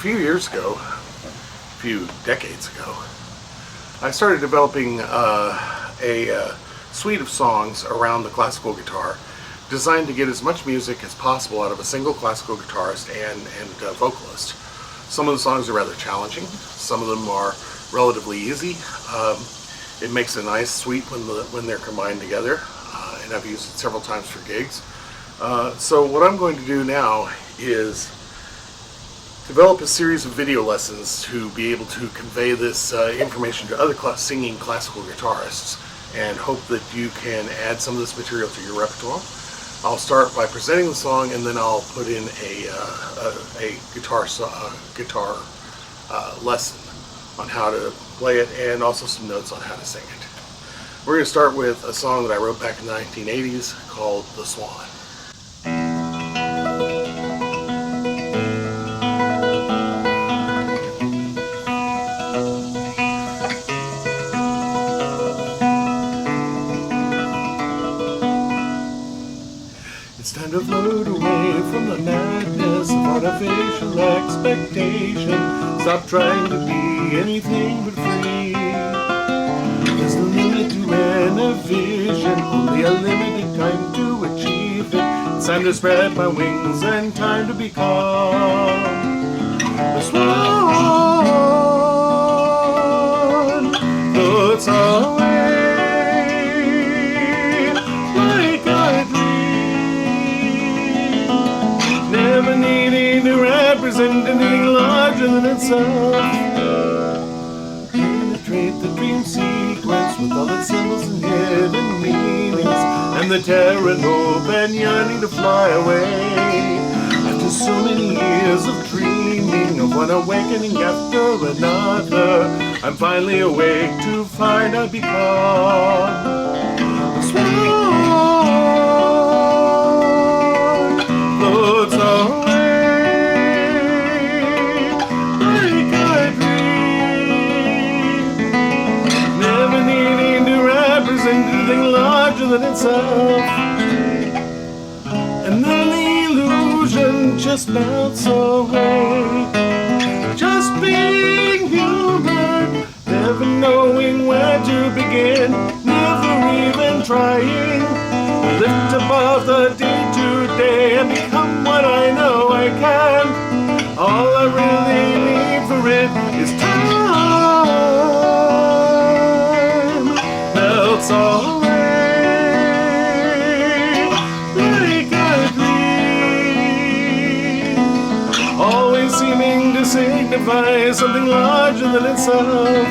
few years ago, a few decades ago, I started developing a suite of songs around the classical guitar designed to get as much music as possible out of a single classical guitarist and vocalist. Some of the songs are rather challenging, some of them are relatively easy. It makes a nice suite when they're combined together, and I've used it several times for gigs. So what I'm going to do now is develop a series of video lessons to be able to convey this information to other singing classical guitarists, and hope that you can add some of this material to your repertoire. I'll start by presenting the song, and then I'll put in a guitar lesson on how to play it, and also some notes on how to sing it. We're going to start with a song that I wrote back in the 1980s called The Swan. It's time to float away from the madness of artificial expectation. Stop trying to be anything but free. There's no limit to any vision, only a limited time to achieve it. It's time to spread my wings and time to become the swan. Floats away like a dream, never needing to represent anything larger than itself. Penetrate the dream sequence with all its symbols and hidden meanings, and the terror and hope and yearning to fly away. After so many years of dreaming of one awakening after another, I'm finally awake to find I've become the swan. Floats away like a dream, never needing to represent anything larger than itself. And then the illusion just melts away, just being human, never knowing where to begin, never even trying to lift above the day-to-day and become what I know I can. All I really need for it is time. Melts away like a dream, always seeming to signify something larger than itself.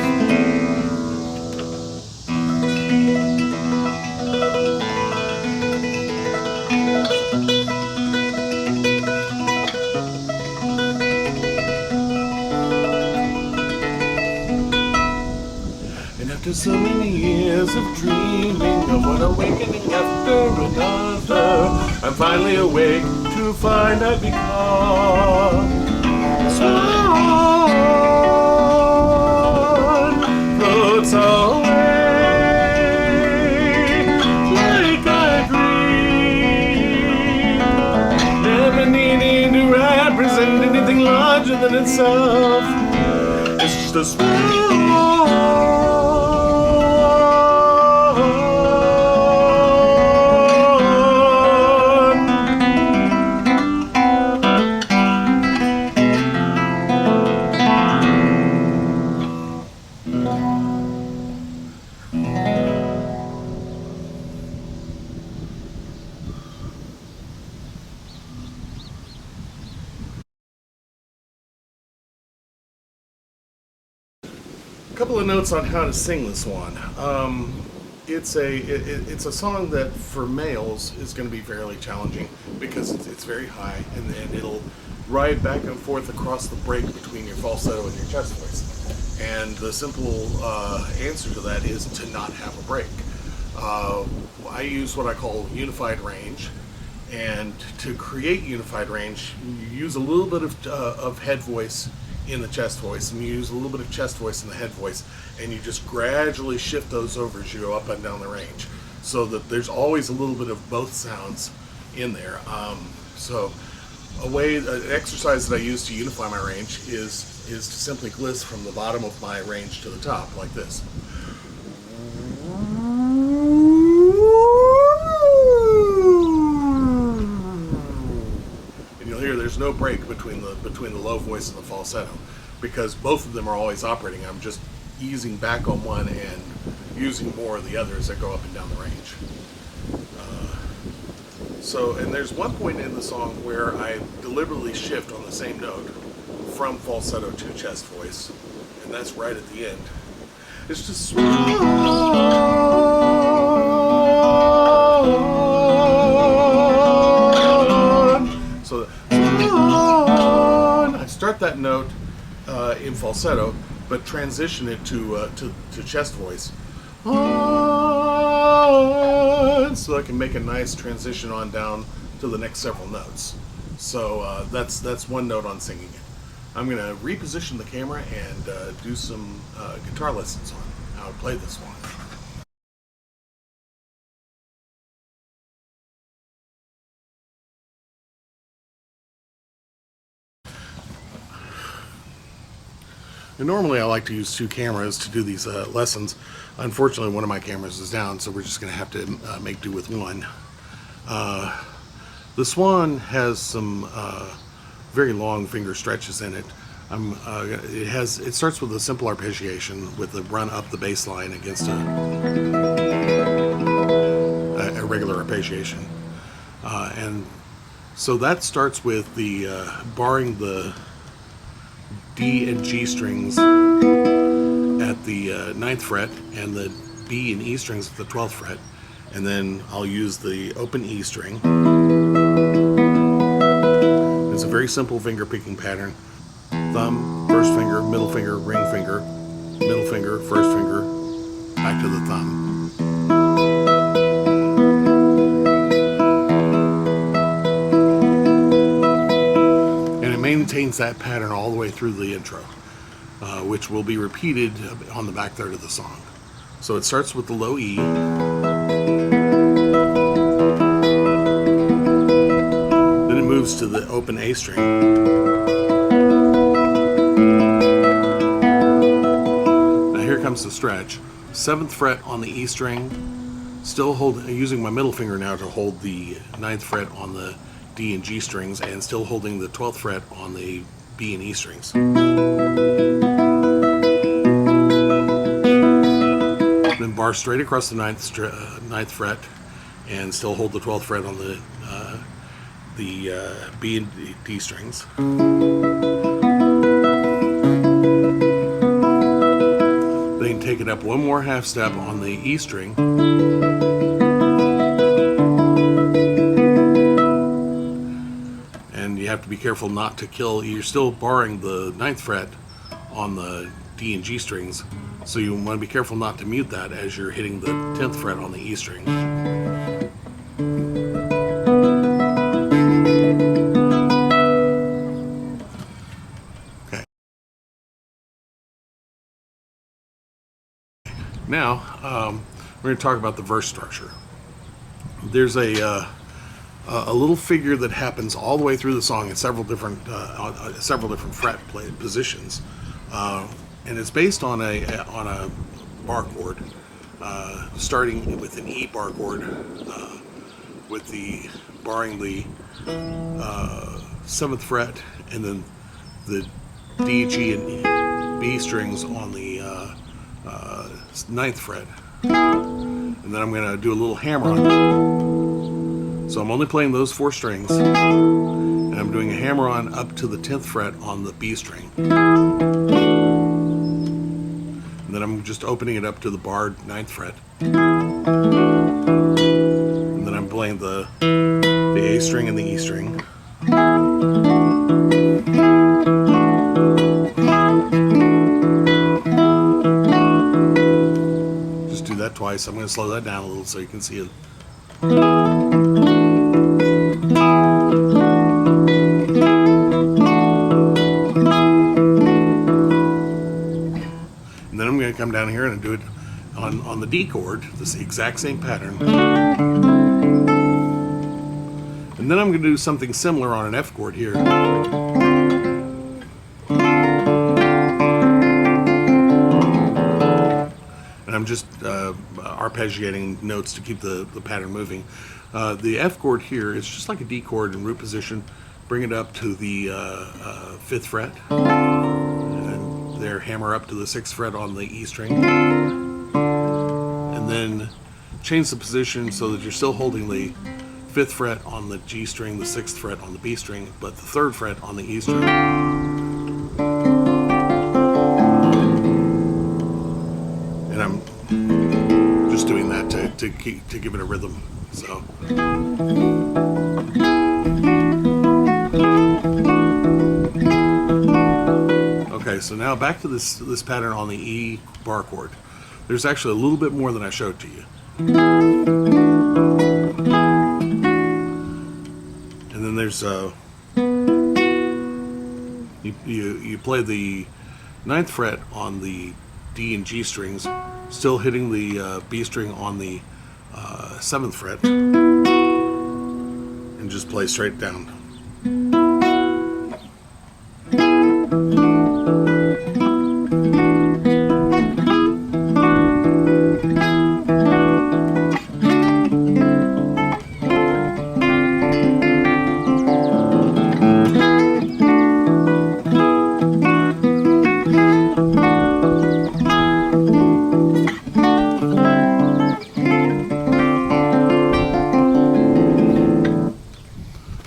After so many years of dreaming of one awakening after another, I'm finally awake to find I've become a swan. Floats away like a dream, never needing to represent anything larger than itself. It's just a swan. A couple of notes on how to sing The Swan. It's a song that for males is going to be fairly challenging because it's very high, and it'll ride back and forth across the break between your falsetto and your chest voice. And the simple answer to that is to not have a break. I use what I call unified range, and to create unified range, you use a little bit of head voice in the chest voice, and you use a little bit of chest voice in the head voice, and you just gradually shift those over as you go up and down the range, so that there's always a little bit of both sounds in there. So An exercise that I use to unify my range is to simply gliss from the bottom of my range to the top, like this. And you'll hear there's no break between the low voice and the falsetto, because both of them are always operating. I'm just easing back on one and using more of the other as I go up and down the range. And there's one point in the song where I deliberately shift on the same note from falsetto to chest voice, and that's right at the end. It's just Swan. So Swan. I start that note in falsetto, but transition it to chest voice. So I can make a nice transition on down to the next several notes. So that's one note on singing it. I'm going to reposition the camera and do some guitar lessons on how to play this one. And normally I like to use two cameras to do these lessons. Unfortunately, one of my cameras is down, so we're just going to have to make do with one. The Swan has some very long finger stretches in it. It starts with a simple arpeggiation with a run up the bass line against a regular arpeggiation, and so that starts with the barring the D and G strings at the 9th fret and the B and E strings at the 12th fret, and then I'll use the open E string. It's a very simple finger picking pattern. Thumb, first finger, middle finger, ring finger, middle finger, first finger, back to the thumb. And it maintains that pattern all the way through the intro, which will be repeated on the back third of the song. So it starts with the low E, then it moves to the open A string. Comes the stretch. 7th fret on the E string, still using my middle finger now to hold the 9th fret on the D and G strings, and still holding the 12th fret on the B and E strings. Then bar straight across the 9th fret and still hold the 12th fret on the B and D strings. Take it up one more half step on the E string, and you have to be careful not to kill. You're still barring the 9th fret on the D and G strings, so you want to be careful not to mute that as you're hitting the 10th fret on the E string. Now, we're going to talk about the verse structure. There's a little figure that happens all the way through the song in several different fret positions, and it's based on a bar chord, starting with an E bar chord, with the barring the 7th fret, and then the D, G, and B strings on the 9th fret, and then I'm going to do a little hammer-on. So I'm only playing those 4 strings, and I'm doing a hammer-on up to the 10th fret on the B string, and then I'm just opening it up to the barred 9th fret, and then I'm playing the A string and the E string. That twice. I'm going to slow that down a little so you can see it. And then I'm going to come down here and do it on the D chord, this exact same pattern. And And then I'm going to do something similar on an F chord here. And I'm just arpeggiating notes to keep the pattern moving. The F chord here is just like a D chord in root position. Bring it up to the 5th fret, and there hammer up to the 6th fret on the E string, and then change the position so that you're still holding the 5th fret on the G string, the 6th fret on the B string, but the 3rd fret on the E string. And I'm just doing that to give it a rhythm. So. Okay, so now back to this pattern on the E bar chord. There's actually a little bit more than I showed to you. And then there's you play the 9th fret on the D and G strings, still hitting the B string on the 7th fret, and just play straight down.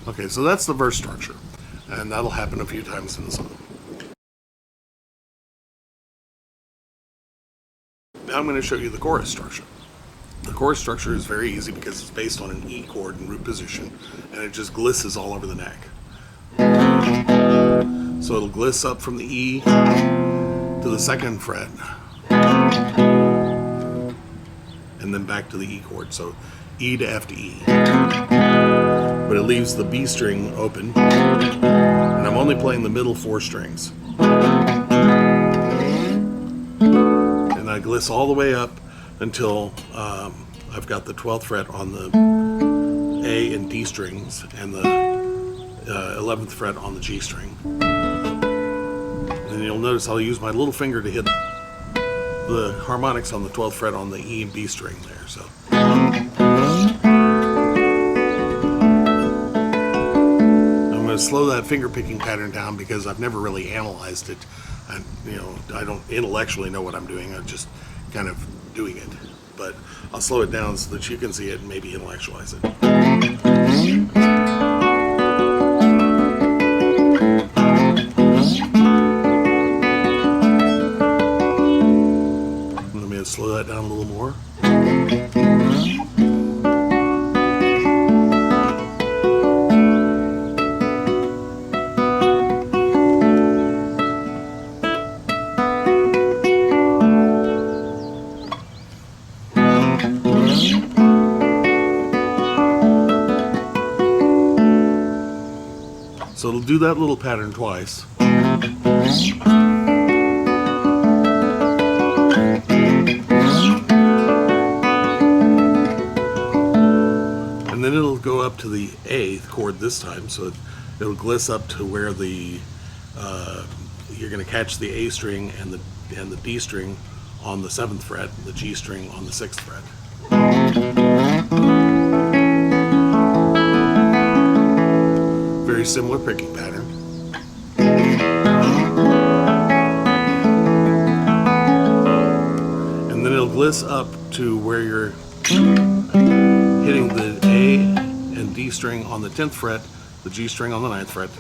Okay, so that's the verse structure, and that'll happen a few times in the song. Now I'm going to show you the chorus structure. The chorus structure is very easy because it's based on an E chord in root position, and it just glisses all over the neck. So it'll gliss up from the E to the 2nd fret, and then back to the E chord, so E to F to E. But it leaves the B string open, and I'm only playing the middle 4 strings. And I gliss all the way up until I've got the 12th fret on the A and D strings, and the 11th fret on the G string. And you'll notice I'll use my little finger to hit the harmonics on the 12th fret on the E and B string there. So. Slow that finger picking pattern down because I've never really analyzed it, and I don't intellectually know what I'm doing. I'm just kind of doing it, but I'll slow it down so that you can see it and maybe intellectualize it. Let me slow that down a little more. So it'll do that little pattern twice. And then it'll go up to the A chord this time, so it'll gliss up to where the you're going to catch the A string and the D string on the 7th fret, the G string on the 6th fret. Very similar picking pattern. And then it'll gliss up to where you're hitting the A and D string on the 10th fret, the G string on the 9th fret.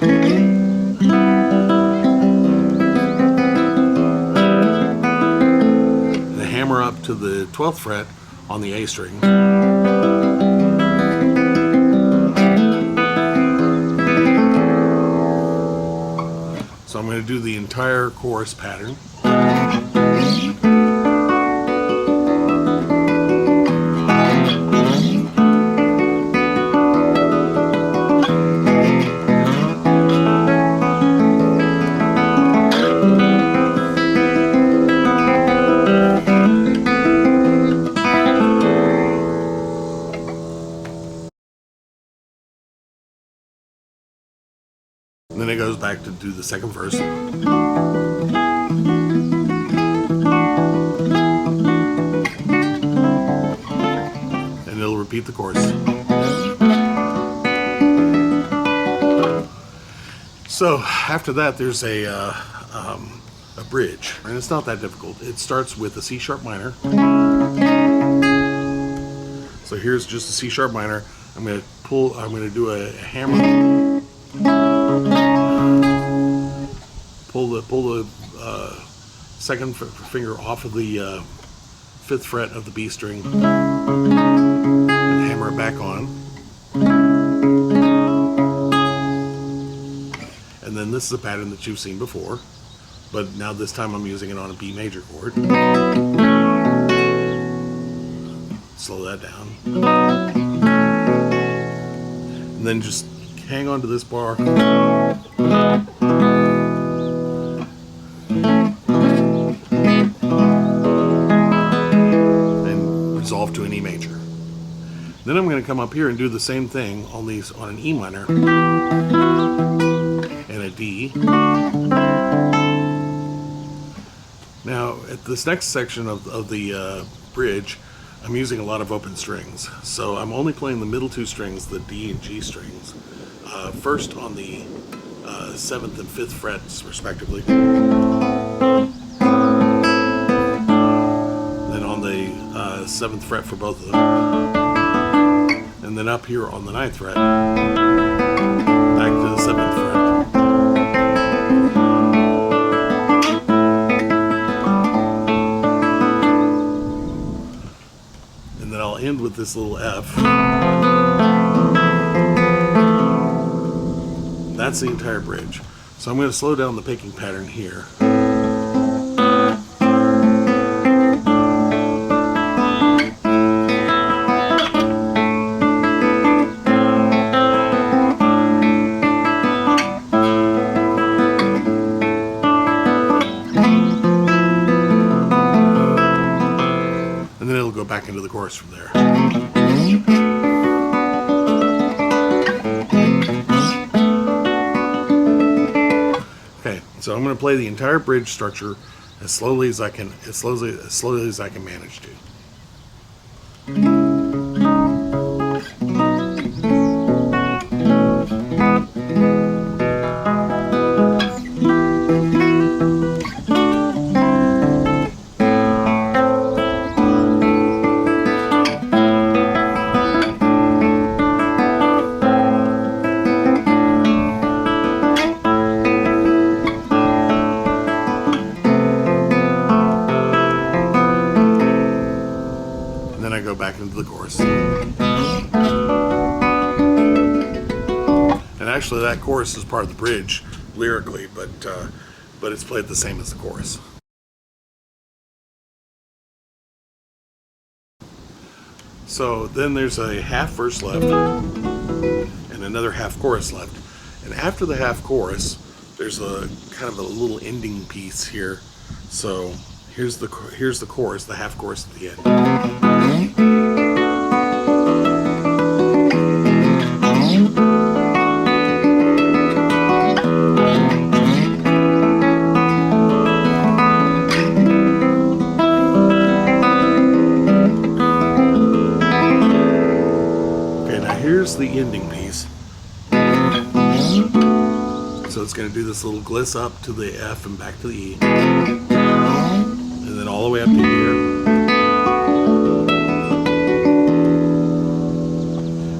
And the hammer up to the 12th fret on the A string. So I'm going to do the entire chorus pattern. And then it goes back to do the second verse. And it'll repeat the chorus. So after that, there's a bridge, and it's not that difficult. It starts with a C sharp minor. So here's just a C sharp minor. I'm going to do a hammer. Pull the second finger off of the 5th fret of the B string and hammer it back on. And then this is a pattern that you've seen before, but now this time I'm using it on a B major chord. Slow that down. And then just hang on to this bar. And resolve to an E major. Then I'm going to come up here and do the same thing on an E minor and a D. Now at this next section of the bridge, I'm using a lot of open strings, so I'm only playing the middle 2 strings, the D and G strings, first on the 7th and 5th frets respectively, then on the 7th fret for both of them, and then up here on the 9th fret, back to the 7th fret. I'll end with this little F. That's the entire bridge. So I'm going to slow down the picking pattern here. And then it'll go back into the chorus from there. Okay, so I'm going to play the entire bridge structure as slowly as I can, as slowly as I can manage to. Back into the chorus. And actually that chorus is part of the bridge lyrically, but it's played the same as the chorus. So then there's a half verse left and another half chorus left. And after the half chorus, there's a kind of a little ending piece here. So here's the chorus, the half chorus at the end. Here's the ending piece. So it's going to do this little gliss up to the F and back to the E. And then all the way up to here.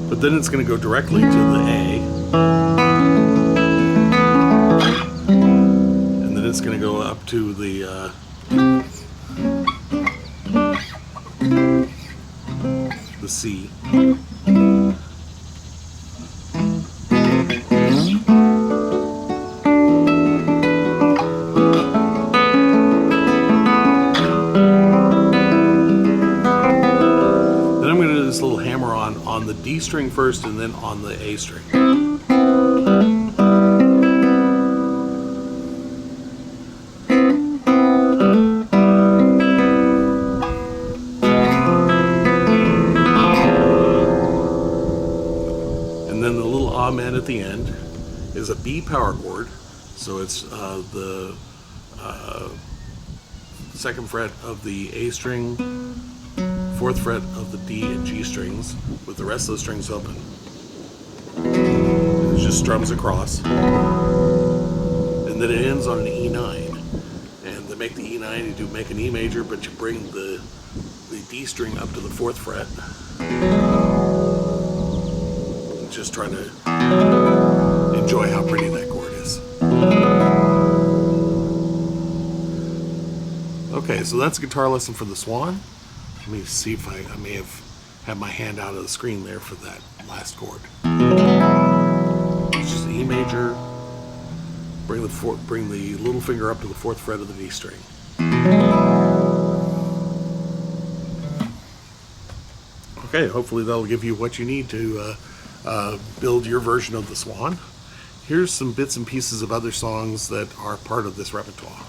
But then it's going to go directly to the A. And then it's going to go up to the C. On the D string first and then on the A string. And then the little amen at the end. is a B power chord, so it's the second fret of the A string, fourth fret of the D and G strings, with the rest of the strings open. It just strums across, and then it ends on an E9. And to make the E9, you make an E major, but you bring the D string up to the fourth fret. Just trying to enjoy how pretty that chord is. Okay, so that's a guitar lesson for the Swan. Let me see if I may have had my hand out of the screen there for that last chord. It's just E major. Bring the little finger up to the fourth fret of the D string. Okay, hopefully that'll give you what you need to build your version of the Swan. Here's some bits and pieces of other songs that are part of this repertoire.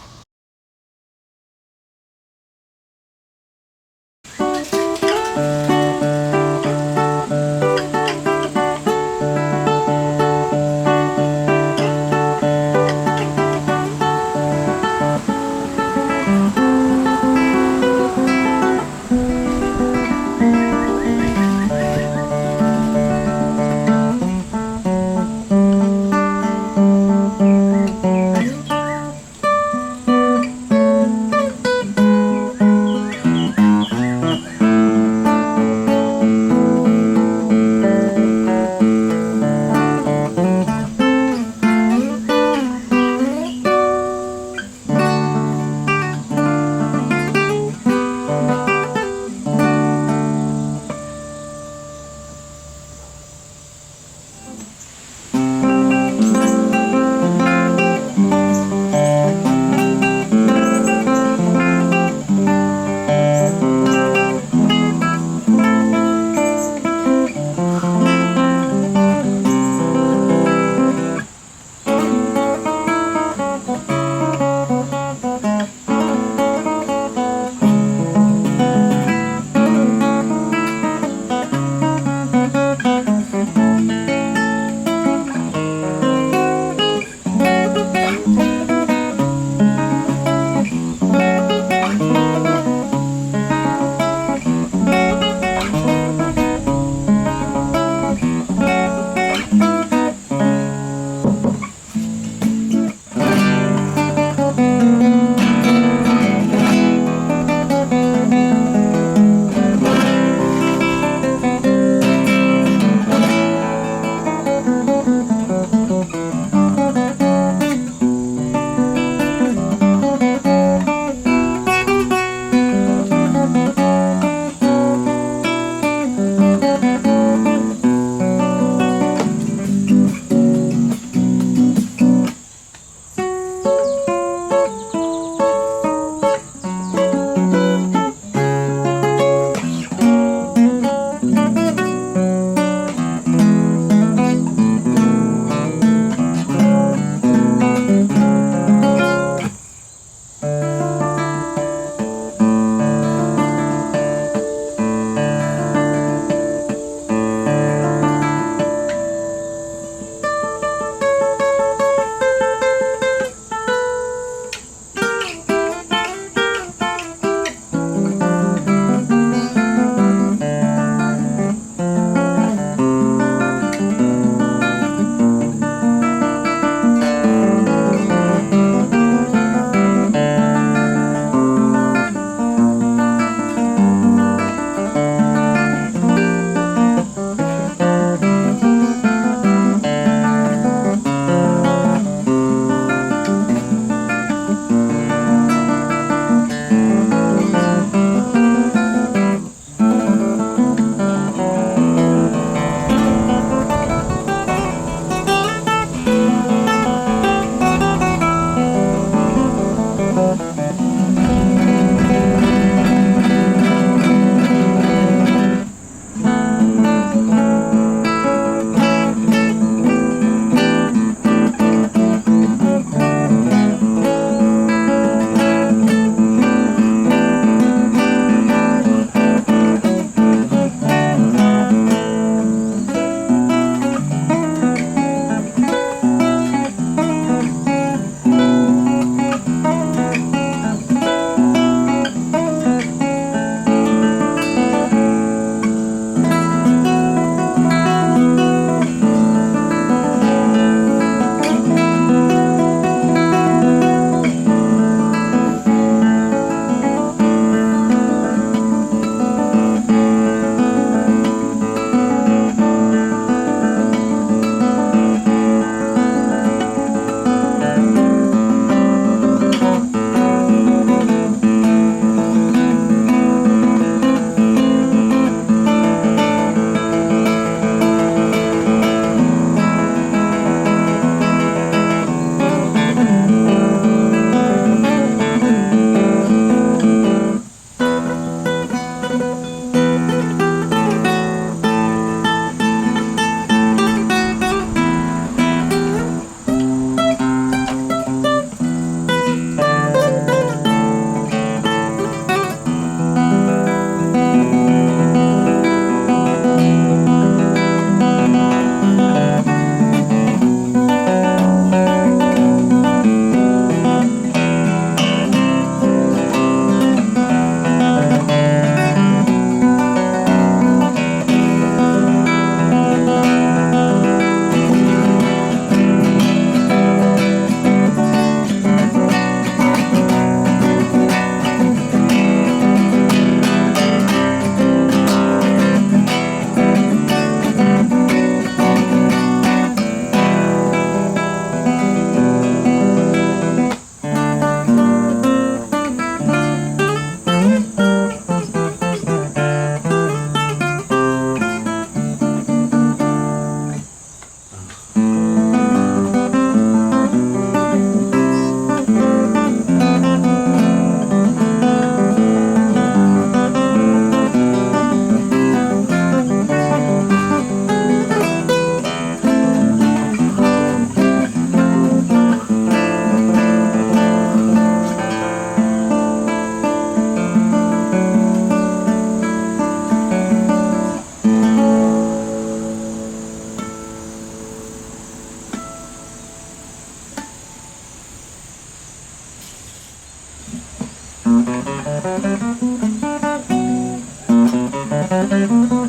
Thank